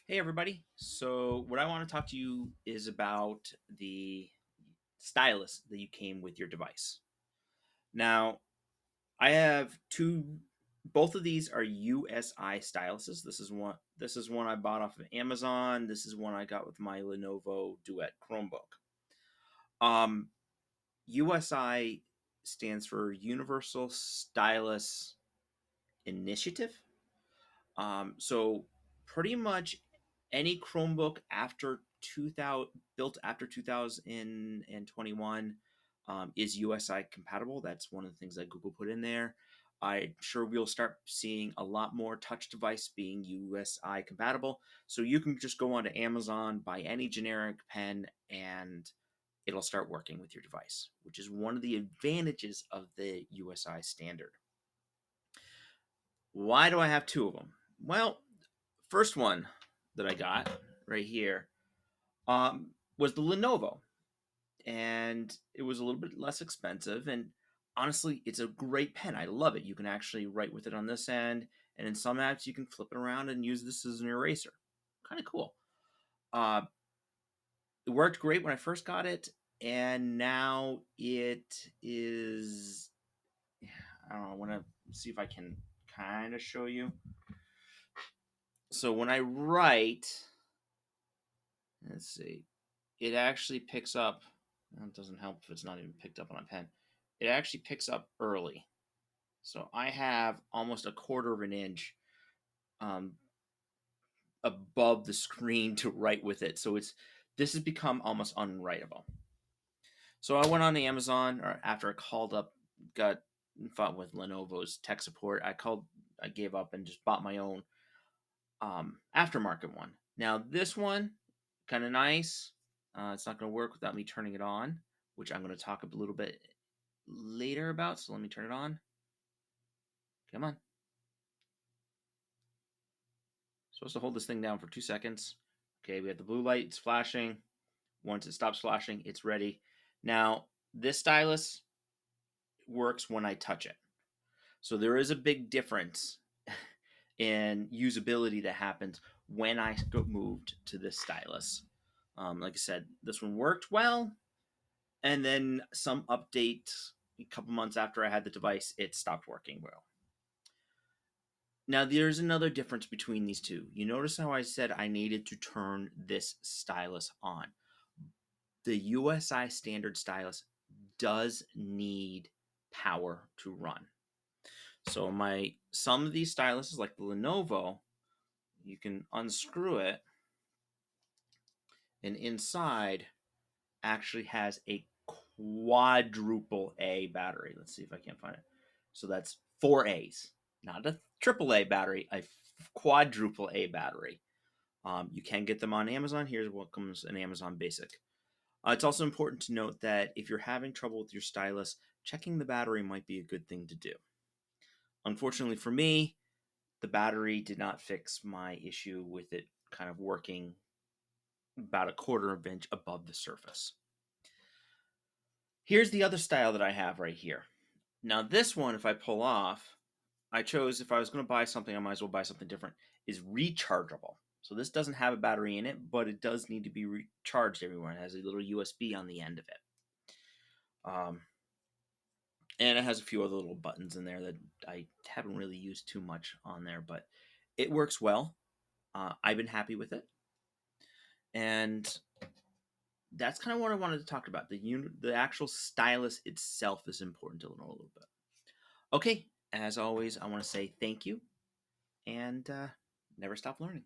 Hey everybody. So what I want to talk to you is about the stylus that you came with your device. Now, I have both of these are USI styluses. This is one I bought off of Amazon. This is one I got with my Lenovo Duet Chromebook. Um USI stands for Universal Stylus Initiative. So pretty much any Chromebook after 2000 built after 2021 is USI compatible. That's one of the things that Google put in there. I'm sure we'll start seeing a lot more touch device being USI compatible. So you can just go onto Amazon, buy any generic pen, and it'll start working with your device, which is one of the advantages of the USI standard. Why do I have two of them? Well, first one that I got right here was the Lenovo, and it was a little bit less expensive. And honestly, it's a great pen. I love it. You can actually write with it on this end, and in some apps, you can flip it around and use this as an eraser. Kind of cool. Uh, it worked great when I first got it, and now it is. I don't know. I want to see if I can kind of show you. So when I write, let's see, it actually picks up. Well, it doesn't help if it's not even picked up on a pen. It actually picks up early. So I have almost a quarter of an inch um, above the screen to write with it. So this has become almost unwritable. So I went on the Amazon, or after I called up, got fought with Lenovo's tech support. I gave up and just bought my own aftermarket one. Now this one, kind of nice. It's not going to work without me turning it on, which I'm going to talk a little bit later about. So let me turn it on. Come on. Supposed to hold this thing down for 2 seconds. Okay, we have the blue light. It's flashing. Once it stops flashing, it's ready. Now, this stylus works when I touch it. So there is a big difference in usability that happens when I moved to this stylus. Like I said, this one worked well, and then some update a couple months after I had the device, it stopped working well. Now, there's another difference between these two. You notice how I said I needed to turn this stylus on. The USI standard stylus does need power to run. So some of these styluses, like the Lenovo, you can unscrew it, and inside actually has a quadruple A battery. Let's see if I can't find it. So that's four A's, not a triple A battery, a quadruple A battery. You can get them on Amazon. Here's what comes in Amazon Basic. It's also important to note that if you're having trouble with your stylus, checking the battery might be a good thing to do. Unfortunately for me, the battery did not fix my issue with it kind of working about a quarter of an inch above the surface. Here's the other style that I have right here. Now this one, if I pull off, I chose, if I was going to buy something, I might as well buy something different, is rechargeable. So this doesn't have a battery in it, but it does need to be recharged everywhere. It has a little USB on the end of it. And it has a few other little buttons in there that I haven't really used too much on there, but it works well. I've been happy with it. And that's kind of what I wanted to talk about. The actual stylus itself is important to know a little bit. Okay, as always, I want to say thank you and never stop learning.